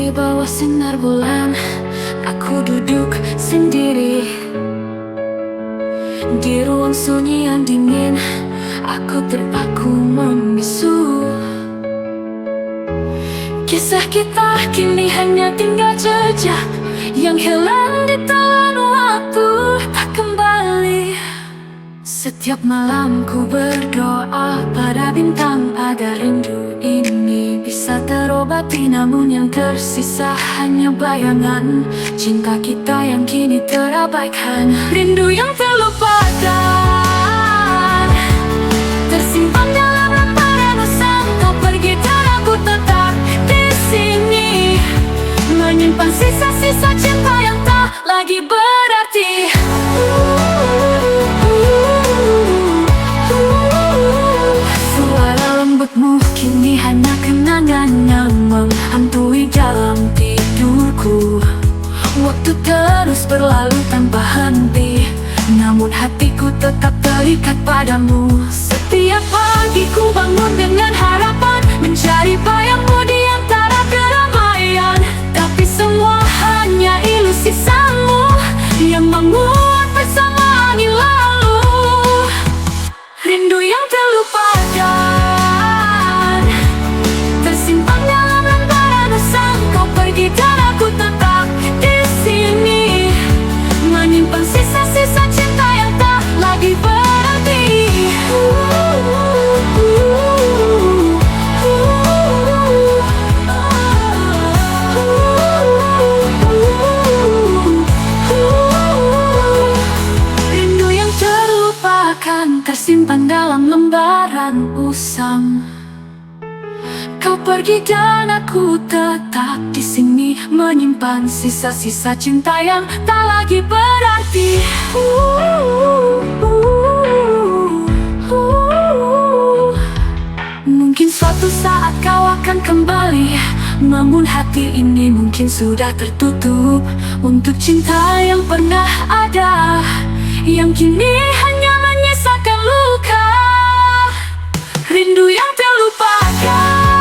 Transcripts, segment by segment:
Di bawah sinar bulan, aku duduk sendiri di ruang sunyi yang dingin. Aku terpaku membisu. Kisah kita kini hanya tinggal jejak yang hilang di telan waktu, tak kembali. Setiap malam ku berdoa pada bintang agar rindu ini bisa terobati, namun yang tersisa hanya bayangan cinta kita yang kini terabaikan. Rindu yang terlupakan tersimpan dalam lembaran usang. Kau pergi dan aku tetap di sini, menyimpan sisa-sisa cinta yang tak lagi berarti. Suara lembutmu kini hanya kenangan yang menghantui dalam tidurku. Waktu terus berlalu tanpa henti, namun hatiku tetap terikat padamu. Setiap pagi ku bangun dengan harapan mencari bayangmu di antara keramaian, tapi semua hanya ilusi semu yang menguat bersama angin lalu. Rindu yang terlupakan tersimpan dalam lembaran usang. Kau pergi dan aku tetap di sini, menyimpan sisa-sisa cinta yang tak lagi berarti. Rindu yang terlupakan tersimpan dalam lembaran usang. Kau pergi dan aku tetap di sini, menyimpan sisa-sisa cinta yang tak lagi berarti. Mungkin suatu saat kau akan kembali, namun hati ini mungkin sudah tertutup untuk cinta yang pernah ada, yang kini hanya menyisakan luka. Rindu yang terlupakan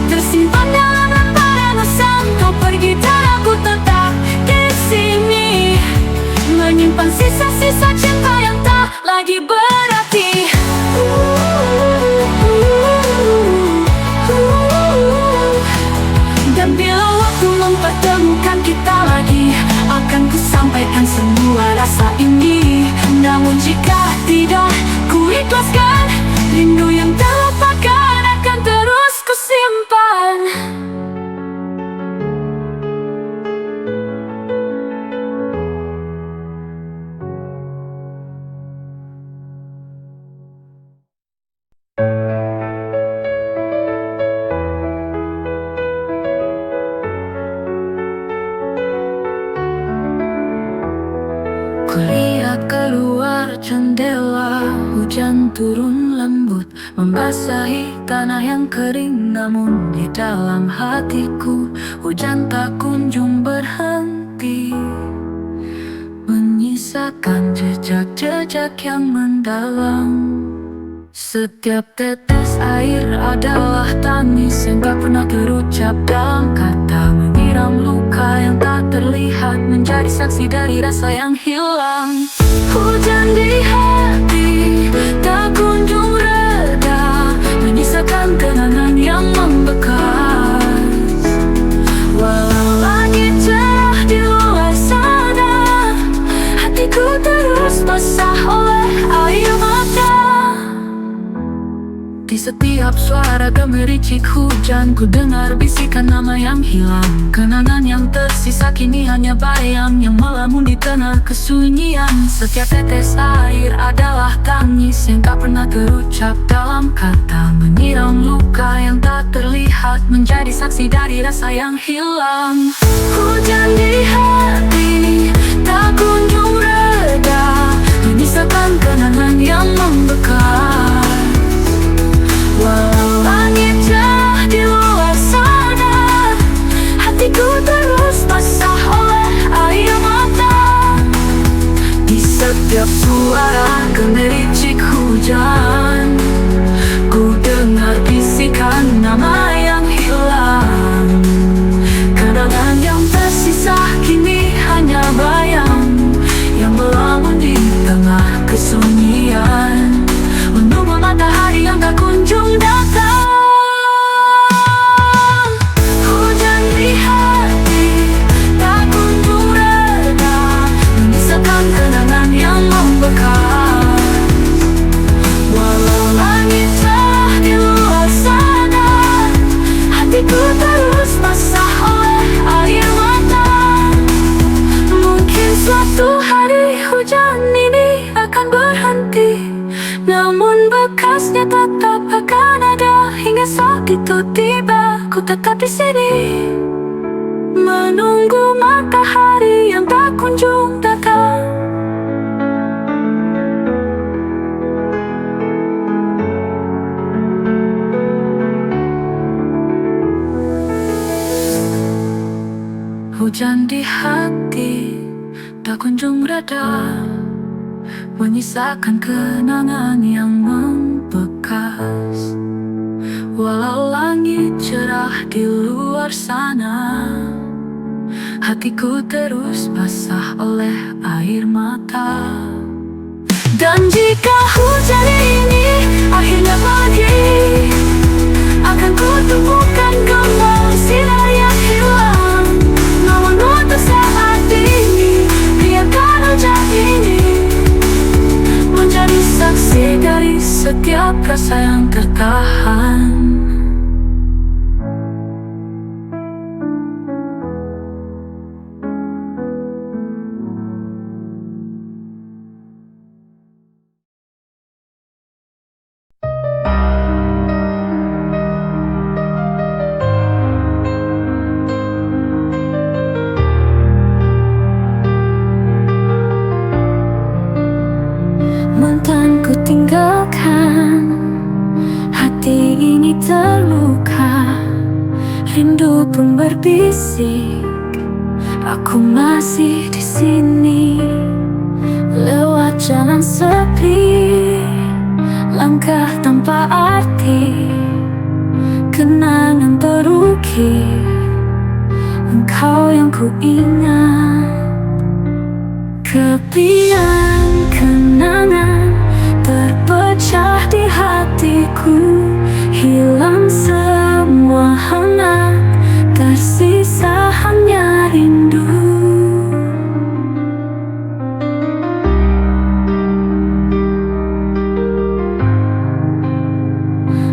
tersimpan dalam lembaran usang. Kau pergi dan aku tetap di sini, menyimpan sisa-sisa cinta yang tak lagi berarti. Dan bila waktu mempertemukan kita lagi, akan ku sampaikan semua rasa ini. Namun jika tidak, ku ikhlaskan. Rindu yang terlupakan akan terus ku simpan. Kulihat keluar jendela, hujan turun lembut membasahi tanah yang kering. Namun di dalam hatiku hujan tak kunjung berhenti, menyisakan jejak-jejak yang mendalam. Setiap tetes air adalah tangis yang tak pernah terucap dalam kata, menyiram luka yang tak terlihat, menjadi saksi dari rasa yang hilang. Hujan di hati tak kunjung reda, menyisakan kenangan yang membekas. Walau langit cerah di luar sana, hatiku terus basah oleh air mata. Di setiap suara gemericik hujan, ku dengar bisikan nama yang hilang. Kenangan yang tersisa kini hanya bayang yang melamun di tengah kesunyian. Setiap tetes air adalah tangis yang tak pernah terucap dalam kata, menyiram luka yang tak terlihat, menjadi saksi dari rasa yang hilang. Hujan di hati tak kunjung reda, menyisakan kenangan yang membekas. Walau langit cerah di luar sana, hatiku terus basah oleh air mata. Di setiap suara gemericik hujan, ku dengar bisikan nama yang hilang. Namun bekasnya tetap akan ada. Hingga saat itu tiba, ku tetap di sini, menunggu matahari yang tak kunjung datang. Hujan di hati tak kunjung reda, menyisakan kenangan yang membekas. Walau langit cerah di luar sana, hatiku terus basah oleh air mata. Dan jika hujan ini akhirnya pergi, akan ku temukan kembali sinar yang hilang. Namun untuk saat ini, biarkan hujan ini menjadi saksi dari setiap rasa yang tertahan. Mantan ku tinggalkan, hati ini terluka. Rindu pun berbisik, aku masih di sini. Lewat jalan sepi, langkah tanpa arti, kenangan terukir. Engkau yang ku ingat, kepian kenangan terpecah di hatiku. Hilang semua hangat, tersisa hanya rindu.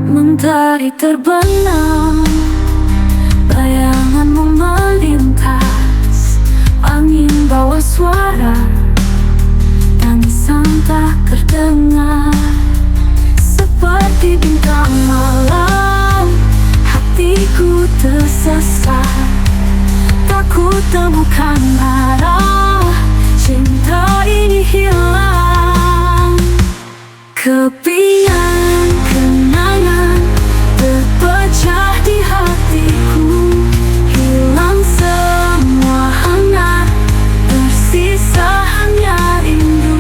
Mentari terbenam, bayanganmu melintas. Angin bawa suara, tangisan tak terdengar. Seperti bintang malam, hatiku tersesat. Tak ku temukan arah, cinta ini hilang. Kepian kenangan terpecah di hatiku. Hilang semua hangat, tersisa hanya rindu.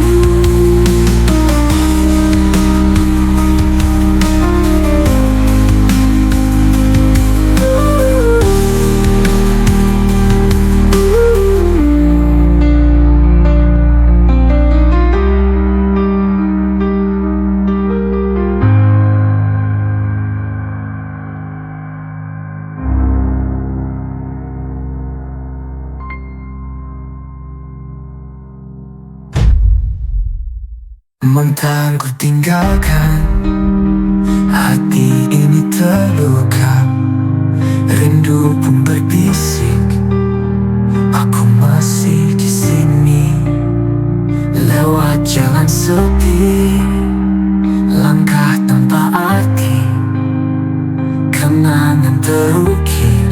Mantan ku tinggalkan, hati ini terluka. Rindu pun berbisik, aku masih di sini. Lewat jalan sepi, langkah tanpa arti, kenangan terukir.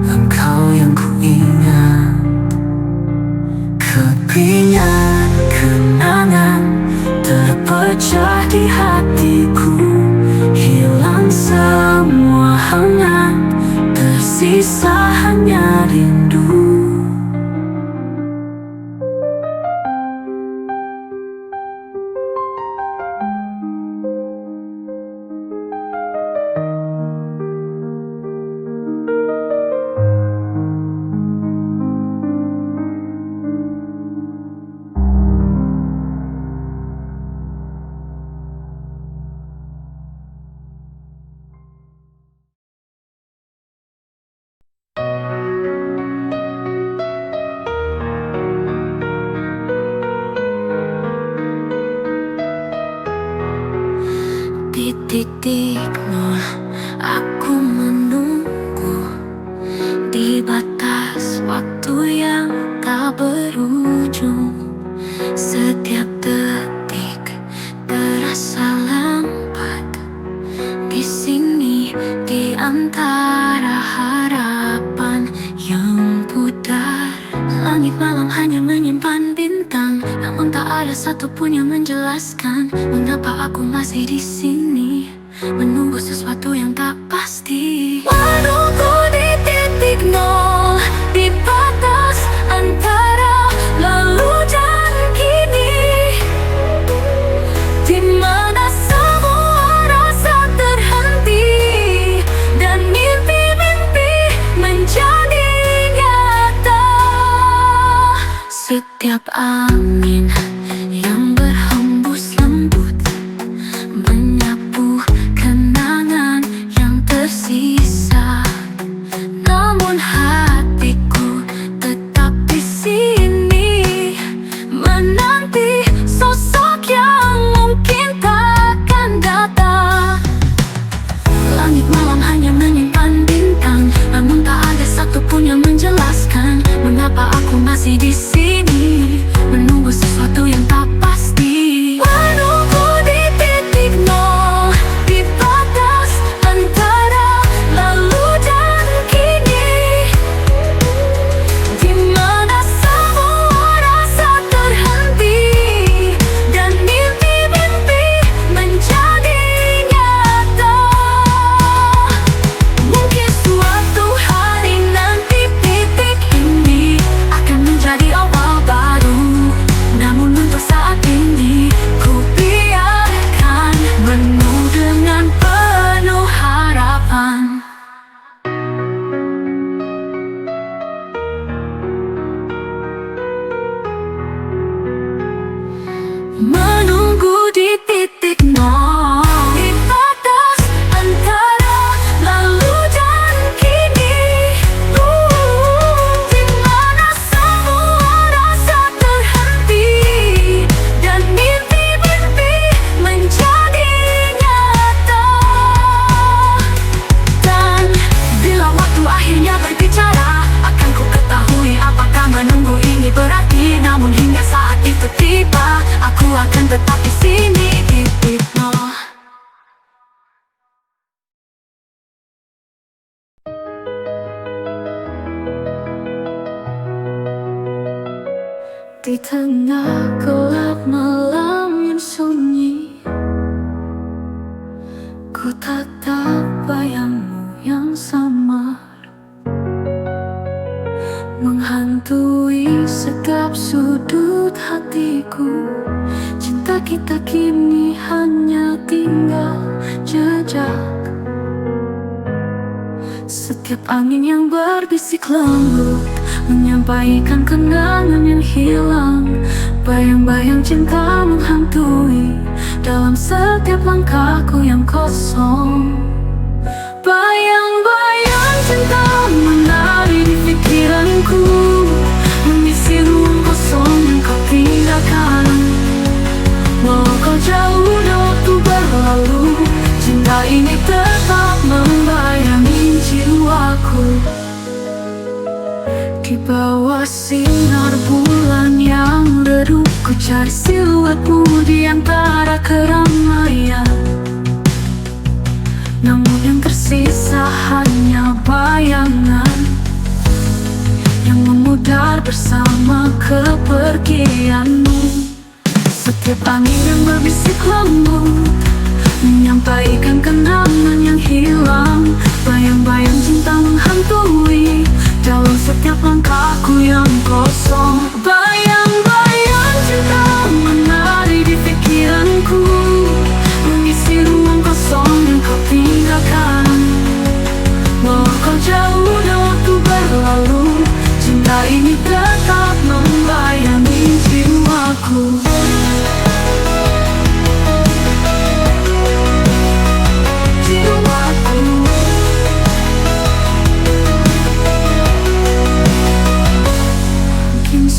Engkau yang ku ingat, kepian kenangan terpecah di hatiku. Hilang semua hangat, tersisa hanya rindu. Di titikmu aku menunggu, di batas waktu yang tak berujung. Setiap detik antara harapan yang pudar. Langit malam hanya menyimpan bintang, namun tak ada satupun yang menjelaskan mengapa aku masih di sini, menunggu sesuatu yang tak pasti. Menunggu di titik nol, di batas antara lalu dan kini, di mana semua rasa terhenti dan mimpi-mimpi menjadi nyata. Setiap angin yang berhembus lembut menyapu kenangan yang tersisa, namun hatiku tetap di sini, menanti sosok yang mungkin takkan datang. Langit malam hanya menyimpan bintang, namun tak ada satupun yang menjelaskan mengapa aku masih di sini, menunggu sesuatu yang tak pasti. Menunggu di titik nol, di batas antara lalu dan kini, di mana semua rasa terhenti dan mimpi-mimpi menjadi nyata. Mungkin suatu hari nanti titik ini akan menjadi awal baru, namun untuk saat ini ku biarkan penuh dengan penuh harapan. Menunggu di titik nol, di batas antara lalu dan kini, di mana semua rasa terhenti dan mimpi-mimpi menjadi nyata. Dan bila waktu akhirnya berbicara, akan ku ketahui apakah menunggu ini berarti. Namun hingga saat itu tiba, aku akan tetap di sini, di titik nol. Di tengah gelap malam yang sunyi, ku tatap bayangmu yang samar, menghantui setiap sudut hatiku. Cinta kita kini hanya tinggal jejak. Setiap angin yang berbisik lembut menyampaikan kenangan yang hilang. Bayang-bayang cinta menghantui dalam setiap langkahku yang kosong. Bayang-bayang cinta menari di pikiranku, mengisi ruang kosong yang kau tinggalkan. Walau kau jauh dan waktu berlalu, cinta ini tetap membayangi jiwaku. Di bawah sinar bulan yang redup, ku cari siluetmu di antara keramaian. Namun yang tersisa hanya bayangan yang memudar bersama kepergianmu. Setiap angin yang berbisik lembut menyampaikan kenangan yang hilang. Bayang-bayang cinta menghantui dalam setiap langkahku yang kosong. Bayang-bayang cinta menari di pikiranku, mengisi ruang kosong yang kau tinggalkan. Walau kau jauh dan waktu berlalu, cinta ini tetap membayangi jiwaku.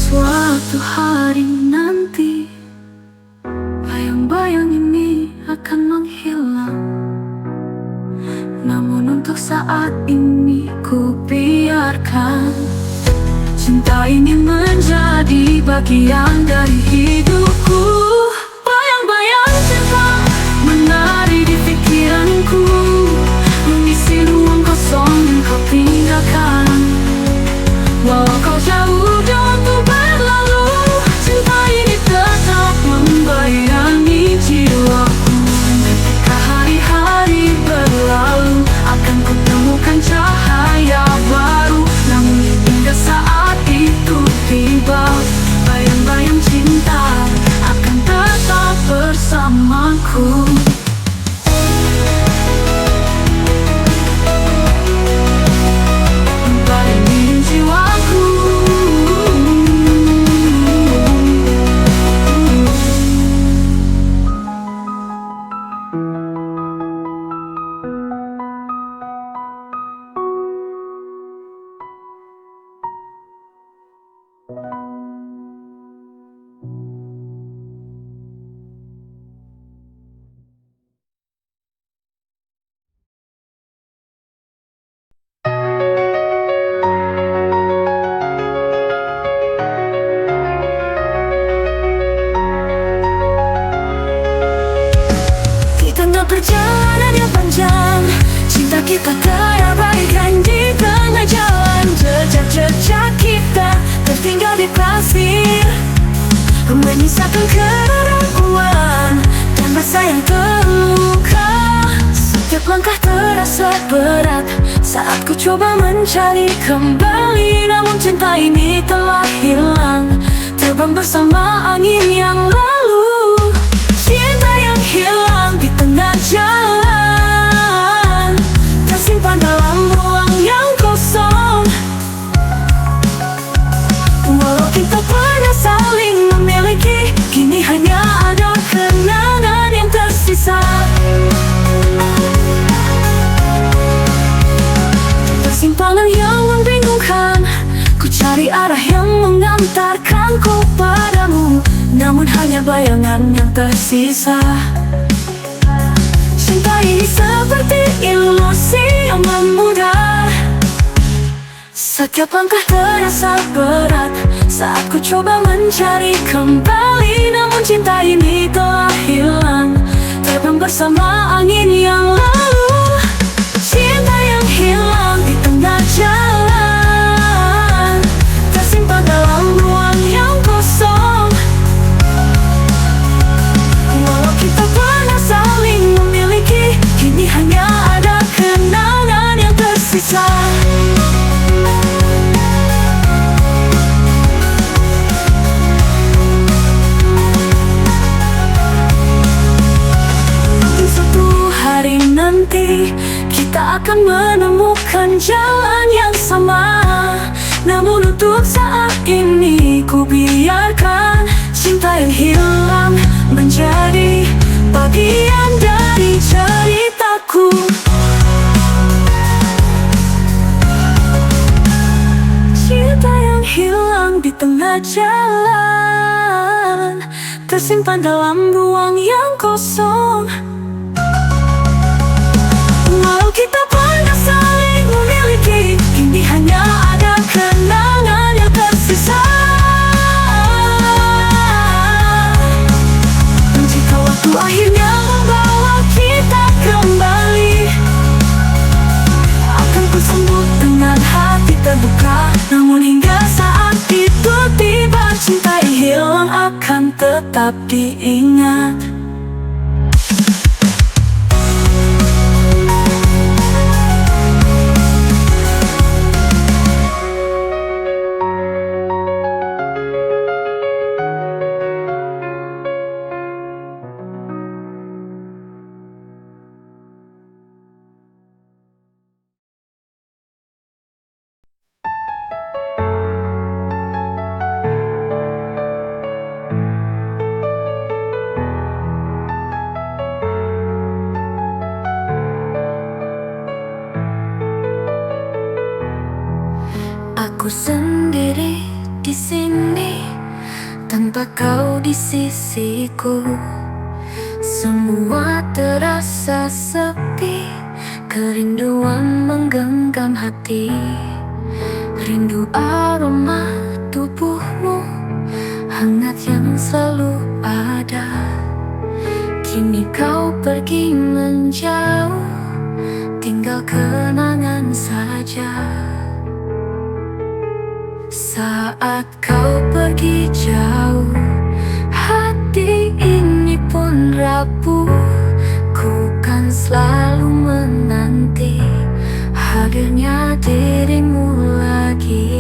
Suatu hari nanti, bayang-bayang ini akan menghilang. Namun untuk saat ini ku biarkan cinta ini menjadi bagian dari hidupku. Bayang-bayang cinta menari di pikiranku, mengisi ruang kosong bersamaku. Bayangi jiwaku. Perjalanan yang panjang, cinta kita terabaikan di tengah jalan. Jejak-jejak kita tertinggal di pasir, menyisakan keraguan dan rasa yang terluka. Setiap langkah terasa berat saat ku coba mencari kembali, namun cinta ini telah hilang, terbang bersama angin yang lalu. Cinta yang hilang di tengah jalan, tersimpan dalam ruang yang kosong. Walau kita pernah saling memiliki, kini hanya ada kenangan yang tersisa. Persimpangan yang membingungkan, ku cari arah yang mengantarkanku padamu, namun hanya bayangan yang tersisa. Cinta ini seperti ilusi yang memudar. Setiap langkah terasa berat saat ku coba mencari kembali, namun cinta ini telah hilang, terbang bersama angin yang lalu. Cinta yang hilang di tengah jalan, tersimpan dalam ruang yang kosong. Walau kita pernah saling memiliki, kini hanya ada kenangan yang tersisa. Di suatu hari nanti kita akan menemukan jalan yang sama, namun untuk saat ini ku biarkan cinta yang hilang menjadi bagian dari ceritaku. Cinta yang hilang di tengah jalan, tersimpan dalam ruang yang kosong. Walau kita pernah saling memiliki, kini hanya ada kenangan yang tersisa. Jika waktu akhirnya membawa kita kembali, akan ku sambut dengan hati terbuka. Namun hingga saat itu tiba, cinta yang hilang akan tetap diingat. Aku sendiri di sini tanpa kau di sisiku. Semua terasa sepi, kerinduan menggenggam hati. Rindu aroma tubuhmu, hangat yang selalu ada. Kini kau pergi menjauh, tinggal kenangan saja. Saat kau pergi jauh, hati ini pun rapuh. Ku kan selalu menanti hadirnya dirimu lagi.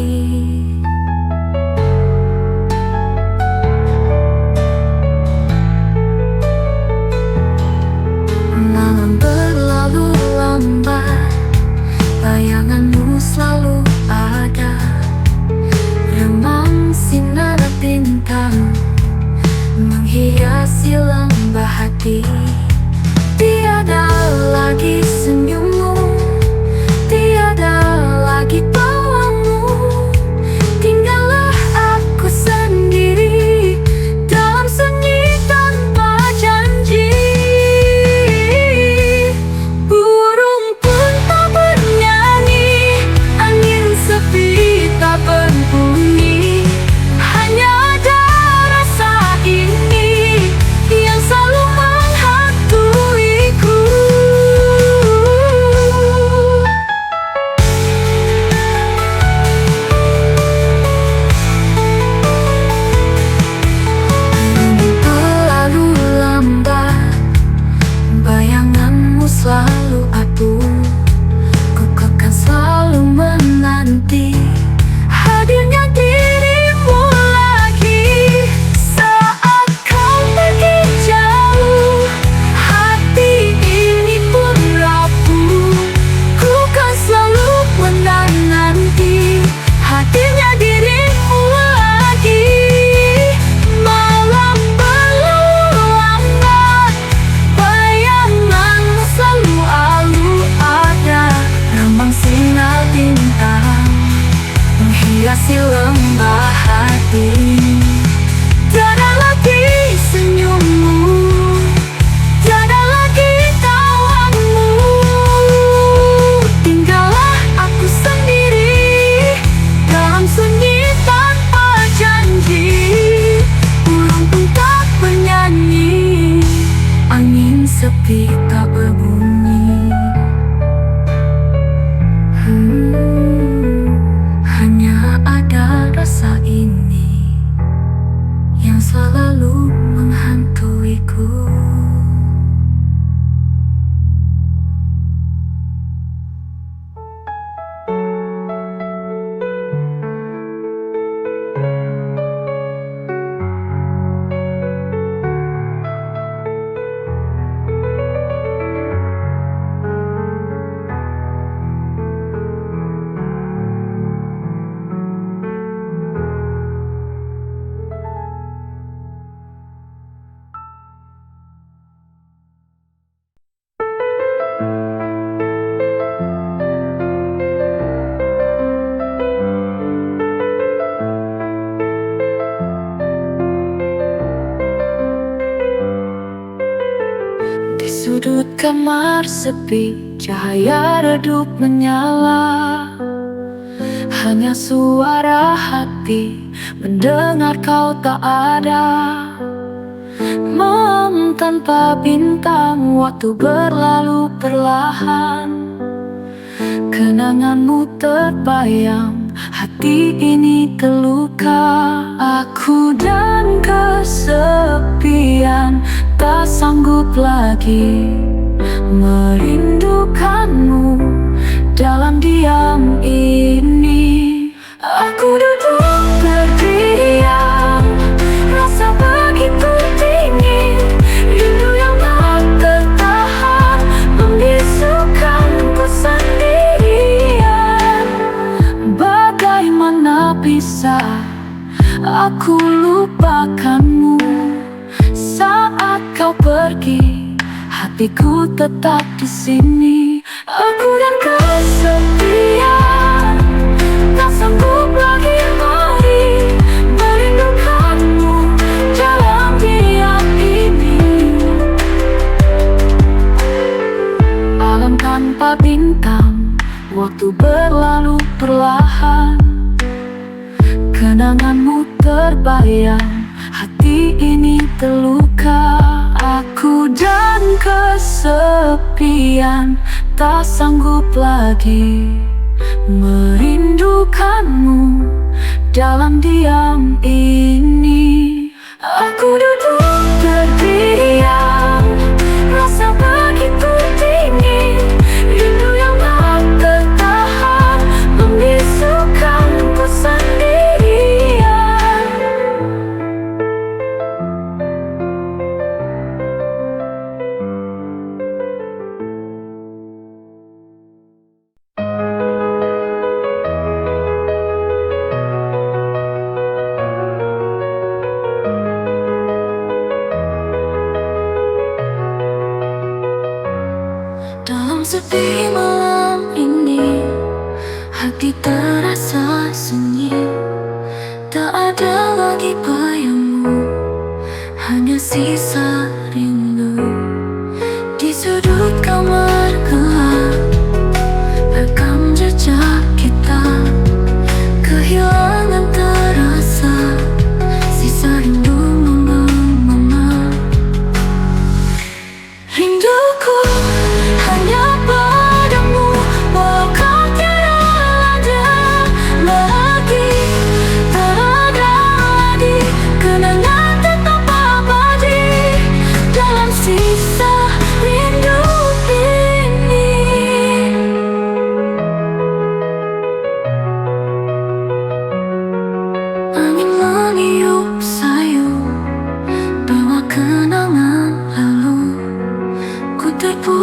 melintasi lembah hati. Tiada lagi senyummu, tiada lagi tawamu. Tinggallah aku sendiri dalam sunyi tanpa janji. Burung pun tak bernyanyi, angin sepi tak berbunyi. Hanya ada rasa ini yang selalu menghantuiku. Di sudut kamar sepi, cahaya redup menyala. Hanya suara hati mendengar kau tak ada. Malam tanpa bintang, waktu berlalu perlahan. Kenanganmu terbayang, hati ini terluka. Aku dan kesepian tak sanggup lagi merindukanmu dalam diam ini. Aku duduk terdiam, rasa begitu dingin. Rindu yang tak tertahan membisukanku sendirian. Bagaimana bisa aku lupakanmu? Saat kau pergi, hatiku tetap di sini. Aku dan kesepian tak sanggup lagi merindukanmu dalam diam ini. Alam tanpa bintang, waktu berlalu perlahan. Kenanganmu terbayang, hati ini terluka. Aku dan kesepian tak sanggup lagi merindukanmu dalam diam ini. Aku duduk terdiam, rasa begitu dingin. Rindu yang tak tertahan membisukanku sendirian. Dalam sepi malam ini, hati terasa sunyi. Tak ada lagi bayangmu, hanya sisa rindu. Di sudut kamar gelap, rekam jejak kita. Kehilangan terasa, sisa rindu mengema. Rinduku hanya padamu, walau kau tiada lagi. Tak ada lagi kenangan tetap abadi dalam sisa rindu ini. Angin meniup sayu, bawa kenangan lalu. Ku terpuruk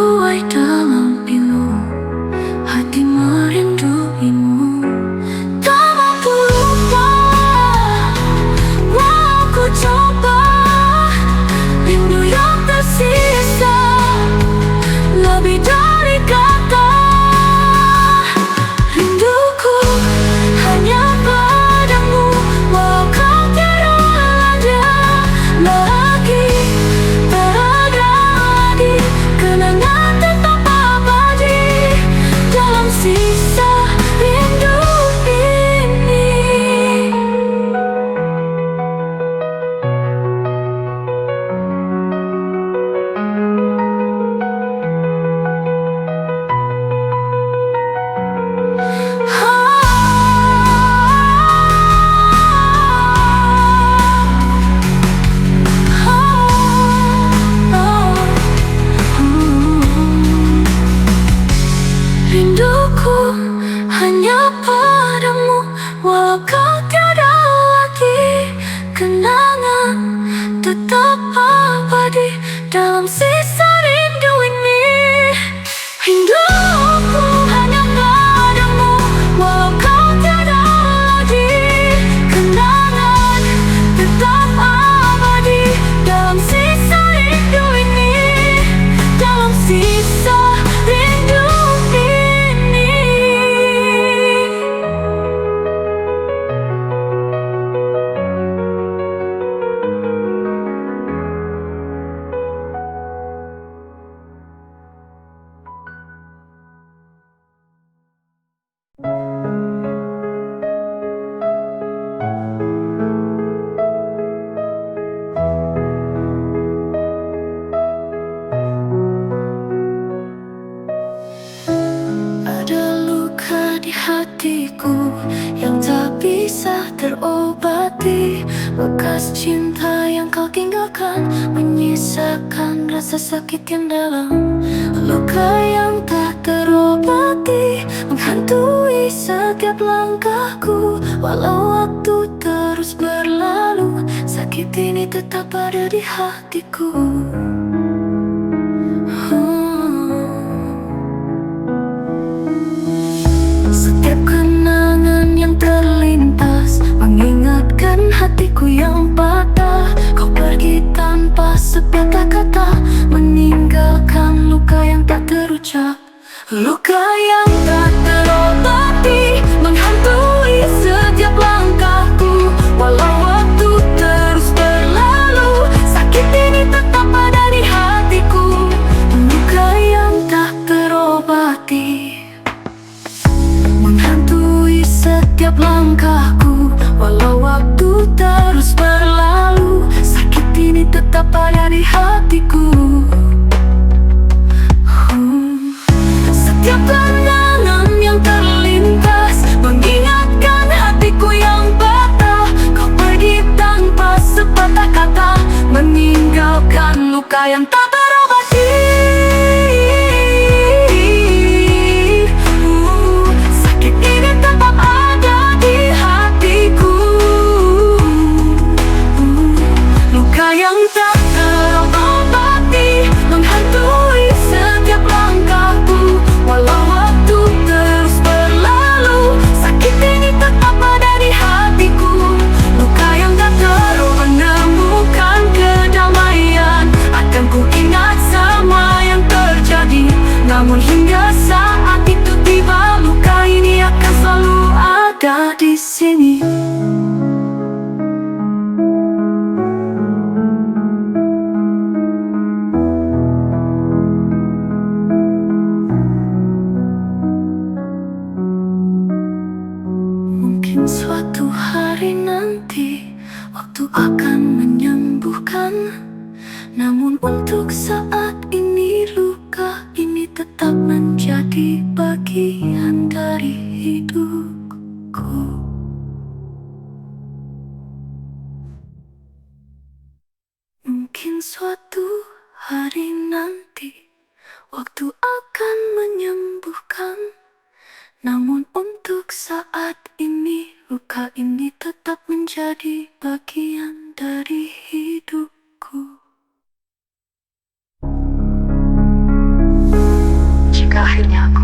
terbati. Bekas cinta yang kau tinggalkan menyisakan rasa sakit yang dalam. Luka yang tak terobati menghantui setiap langkahku. Walau waktu terus berlalu, sakit ini tetap ada di hatiku. Setiap kenangan yang terlintas mengingatkan hatiku yang patah. Kau pergi tanpa sepatah kata, meninggalkan luka yang tak terucap. Luka yang tak terobati menghantui setiap langkahku. Walau waktu terus berlalu, sakit ini tetap ada di hatiku. Luka yang tak terobati menghantui setiap langkahku. Walau waktu terus berlalu, sakit ini tetap ada di hatiku. Setiap kenangan yang terlintas mengingatkan hatiku yang patah. Kau pergi tanpa sepatah kata, meninggalkan luka yang tak terobati. Sakit ini tetap ada di hatiku. Luka yang tak terobati menghantui setiap langkahku. Walau waktu terus berlalu, sakit ini tetap ada di hatiku. Luka yang tak terobati menemukan kedamaian. Akan ku ingat semua yang terjadi. Namun hingga saat itu tiba, luka ini akan selalu ada di sini. Mungkin suatu hari nanti waktu akan menyembuhkan. Namun untuk saat ini luka ini tetap menjadi bagian dari hidupku. Mungkin suatu hari nanti waktu akan menyembuhkan. Namun untuk saat ini luka ini tetap menjadi bagian dari hidupku. Jika akhirnya